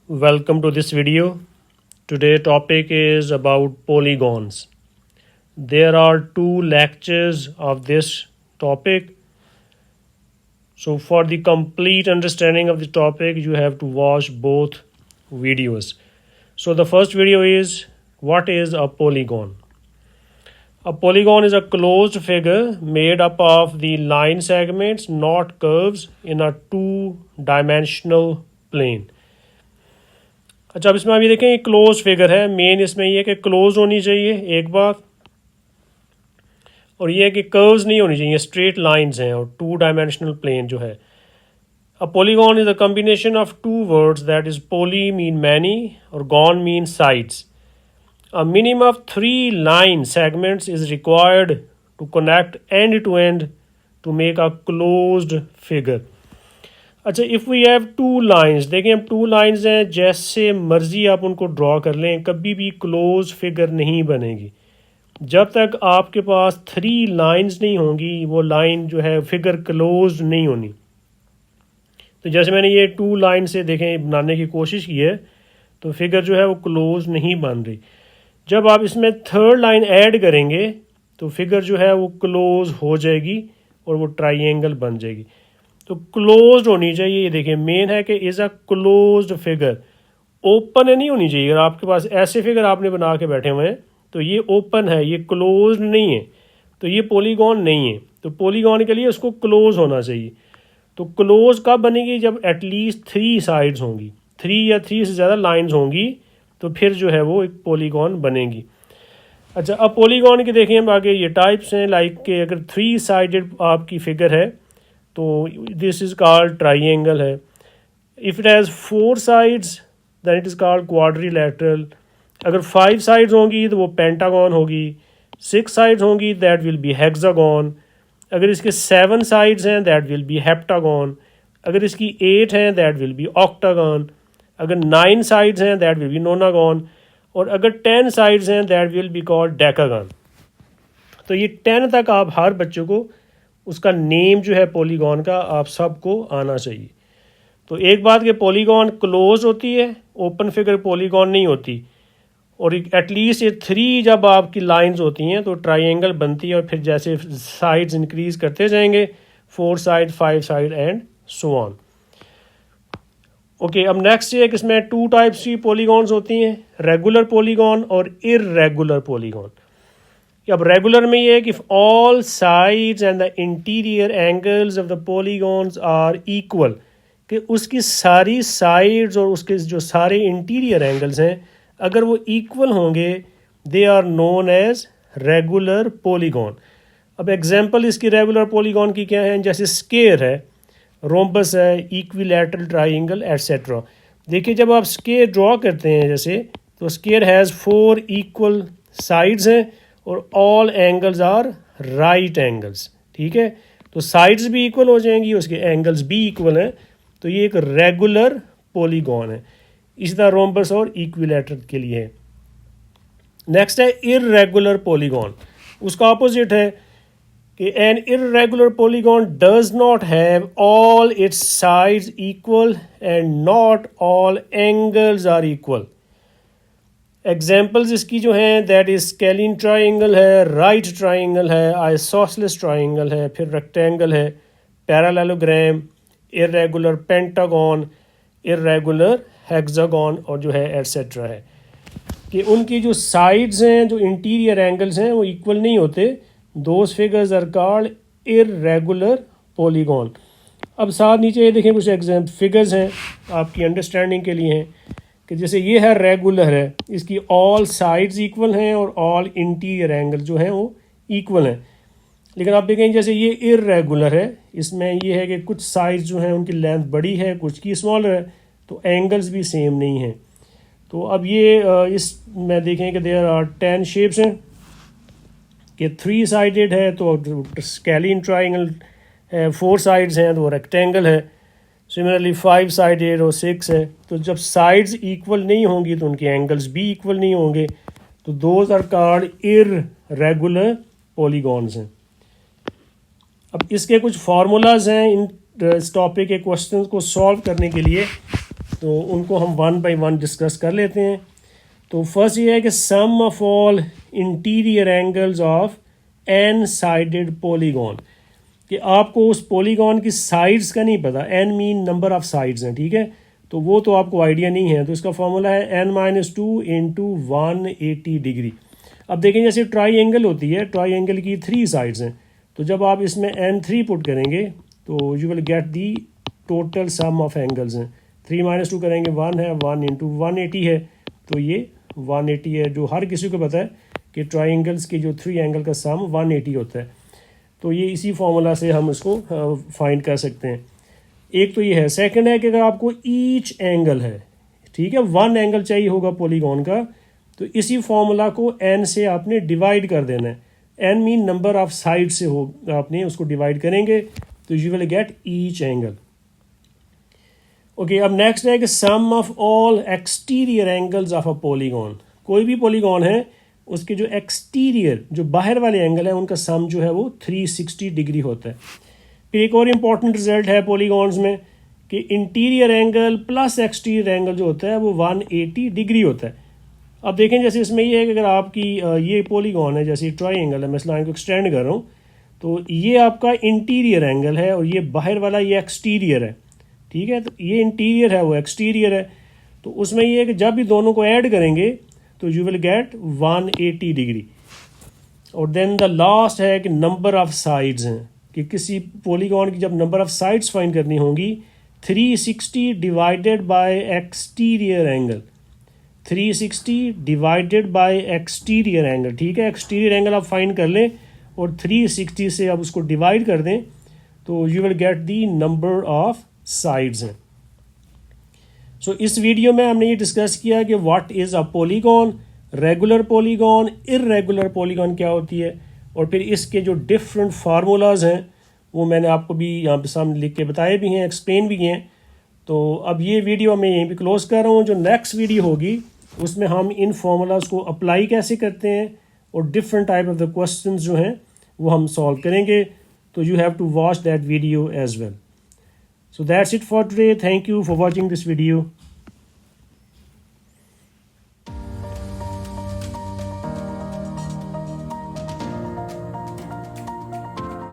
Welcome to this video. Today topic is about polygons. There are two lectures of this topic. So for the complete understanding of the topic, you have to watch both videos. So the first video is what is a polygon? A polygon is a closed figure made up of the line segments, not curves, in a two-dimensional plane. अच्छा, अब इसमें अभी देखें ये close figure है. Main इसमें ये है कि क्लोज होनी चाहिए एक बात, और ये है कि कर्व्स नहीं होनी चाहिए, स्ट्रेट लाइंस हैं और टू डायमेंशनल प्लेन जो है. A polygon is a combination of two words that is poly mean many और gon mean sides. A minimum of 3 line segments is required to connect end to end to make a closed figure. अच्छा, if we have 2 lines, देखें अब 2 lines हैं, जैसे मर्जी आप उनको draw कर लें, कभी भी क्लोज फिगर नहीं बनेगी. जब तक आपके पास 3 लाइंस नहीं होंगी, वो लाइन जो है फिगर क्लोज नहीं होनी. तो जैसे मैंने ये 2 लाइन से देखें बनाने की कोशिश की है, तो फिगर जो है वो क्लोज नहीं बन रही. जब आप इसमें 3rd लाइन ऐड करेंगे तो फिगर जो है वो क्लोज हो जाएगी और वो ट्राइंगल बन जाएगी. तो क्लोज्ड होनी चाहिए. ये देखिए मेन है कि is a closed figure, open नहीं होनी चाहिए. अगर आपके पास ऐसे फिगर आपने बना के बैठे हुए हैं तो ये ओपन है, ये क्लोज्ड नहीं है, तो ये पॉलीगॉन नहीं है. तो पॉलीगॉन के लिए उसको क्लोज होना चाहिए. तो क्लोज कब बनेगी? जब एटलीस्ट 3 साइड्स होंगी, 3 या 3 से ज़्यादा लाइंस होंगी, तो फिर जो है वो एक पॉलीगॉन बनेगी. अच्छा, अब पॉलीगॉन के देखें हम आगे ये टाइप्स हैं. लाइक के अगर 3 साइडेड आपकी फिगर है तो दिस इज़ कॉल्ड ट्राइंगल है. If it has 4 sides then it is called quadrilateral. अगर 5 साइड्स होंगी तो वो पेंटागन होगी. 6 साइड्स होंगी दैट विल बी हेक्सागन. अगर इसके 7 साइड्स हैं दैट विल बी हेप्टागन. अगर इसकी 8 हैं दैट विल बी ऑक्टागन. अगर 9 साइड्स हैं दैट विल बी नोनागन. और अगर 10 साइड्स हैं that will be called decagon. तो ये 10 तक आप हर बच्चों को उसका नेम जो है पॉलीगॉन का आप सबको आना चाहिए. तो एक बात कि पॉलीगॉन क्लोज होती है, ओपन फिगर पॉलीगॉन नहीं होती. और एटलीस्ट ये 3 जब आपकी लाइंस होती हैं तो ट्राइंगल बनती है. और फिर जैसे साइड्स इंक्रीज करते जाएंगे, 4 side, 5 side and so on. Okay, अब नेक्स्ट ये कि इसमें 2 टाइप्स की पॉलीगॉन्स होती हैं, रेगुलर पॉलीगॉन और इररेगुलर पॉलीगॉन. अब रेगुलर में ये है कि all sides and the interior angles of the polygons are equal, कि उसकी सारी साइड्स और उसके जो सारे इंटीरियर एंगल्स हैं अगर वो इक्वल होंगे, they are known as regular polygon. अब एग्जांपल इसकी रेगुलर पॉलीगॉन की क्या है? जैसे स्क्वायर है, रोम्बस है, इक्विलैटरल ट्राइंगल एटसेट्रा. देखिए जब आप स्क्वायर ड्रॉ करते हैं जैसे, तो स्क्वायर हैज़ 4 इक्वल साइड्स हैं और all angles are right angles. ठीक है, तो साइड्स भी इक्वल हो जाएंगी, उसके एंगल्स भी इक्वल हैं, तो ये एक रेगुलर पॉलीगॉन है. इसी तरह रोम्बस और इक्विलैटरल के लिए है. नेक्स्ट है इररेगुलर पॉलीगॉन. उसका अपोजिट है कि an irregular polygon does not have all its sides equal and not all angles are equal. Examples इसकी जो हैं दैट इज स्केलिन ट्राइंगल है, राइट ट्राइंगल है, आइसोसेलेस ट्राइंगल है, फिर रेक्टेंगल है, parallelogram, irregular pentagon, irregular hexagon और जो है एटसेट्रा है. कि उनकी जो साइड्स हैं, जो इंटीरियर एंगल्स हैं, वो इक्वल नहीं होते. Those figures are called irregular polygon. अब साथ नीचे ये देखें कुछ एग्जाम्पल फिगर्स हैं आपकी अंडरस्टैंडिंग के लिए हैं, कि जैसे ये है रेगुलर है, इसकी ऑल साइड्स इक्वल हैं और ऑल इंटीरियर एंगल जो हैं वो इक्वल हैं. लेकिन आप देखें जैसे ये इररेगुलर है, इसमें ये है कि कुछ साइड्स जो हैं उनकी लेंथ बड़ी है, कुछ की स्मॉलर है, तो एंगल्स भी सेम नहीं हैं. तो अब ये इस में देखें कि देयर आर 10 शेप्स हैं, कि 3 साइडेड है तो स्केलिन ट्राइंगल है, 4 साइड्स हैं तो रेक्टेंगल है, सिमिलरली 5 साइडेड और 6 है. तो जब साइड्स इक्वल नहीं होंगी तो उनके एंगल्स भी इक्वल नहीं होंगे, तो those are called irregular polygons हैं. अब इसके कुछ फार्मूलाज हैं इस टॉपिक के क्वेश्चन को सॉल्व करने के लिए. तो उनको हम वन बाय वन डिस्कस कर लेते हैं। तो फर्स्ट ये है कि sum of all interior angles of N sided polygon, कि आपको उस पॉलीगॉन की साइड्स का नहीं पता, N mean number of sides हैं, ठीक है, तो वो तो आपको आइडिया नहीं है। तो इसका फॉर्मूला है n-2 इंटू 180 डिग्री। अब देखें जैसे ट्राई एंगल होती है, ट्राई एंगल की 3 साइड्स हैं, तो जब आप इसमें n3 पुट करेंगे तो you will get the total sum of angles हैं। 3 - 2 करेंगे 1 है, 1 इंटू 180 है, तो ये 180 है, जो हर किसी को पता है कि ट्राइंगल्स के जो 3 एंगल का सम 180 होता है। तो ये इसी फॉर्मूला से हम इसको फाइंड कर सकते हैं। एक तो ये है। सेकंड है कि अगर आपको ईच एंगल है, ठीक है, 1 एंगल चाहिए होगा पॉलीगॉन का, तो इसी फॉर्मूला को n से आपने डिवाइड कर देना है। n mean number of side से हो, आपने उसको डिवाइड करेंगे तो you will get each angle. Okay, अब नेक्स्ट है कि sum of all exterior angles of a polygon. कोई भी पॉलीगॉन है उसके जो एक्सटीरियर, जो बाहर वाले एंगल है, उनका सम जो है वो 360 डिग्री होता है। फिर एक और इम्पॉर्टेंट रिजल्ट है पॉलीगॉन्स में कि interior angle plus exterior angle जो होता है वो 180 डिग्री होता है। अब देखें जैसे इसमें ये है कि अगर आपकी ये पॉलीगॉन है, जैसे ट्रायंगल है, मैं इस लाइन को एक्सटेंड कर रहा हूँ, तो ये आपका इंटीरियर एंगल है और ये बाहर वाला ये एक्सटीरियर है, ठीक है, तो ये इंटीरियर है वो एक्सटीरियर है। तो उसमें ये है कि जब भी दोनों को ऐड करेंगे तो यू विल गेट 180 डिग्री। और देन द लास्ट है कि नंबर ऑफ साइड्स हैं, कि किसी पॉलीगॉन की जब नंबर ऑफ साइड्स फाइंड करनी होंगी, 360 divided by exterior angle, 360 divided by exterior angle, ठीक है, एक्सटीरियर एंगल आप फाइंड कर लें और 360 से आप उसको डिवाइड कर दें तो you will get the number of sides हैं। सो इस वीडियो में हमने ये डिस्कस किया कि what is a polygon, regular polygon, irregular polygon क्या होती है, और फिर इसके जो डिफरेंट फार्मूलाज हैं वो मैंने आपको भी यहाँ पे सामने लिख के बताए भी हैं, एक्सप्लेन भी हैं। तो अब ये वीडियो मैं यहीं पे क्लोज कर रहा हूँ। जो नेक्स्ट वीडियो होगी उसमें हम इन फार्मूलाज को अप्लाई कैसे करते हैं और different type of the questions जो हैं वो हम सॉल्व करेंगे। तो you have to watch that video as well. So that's it for today. Thank you for watching this video.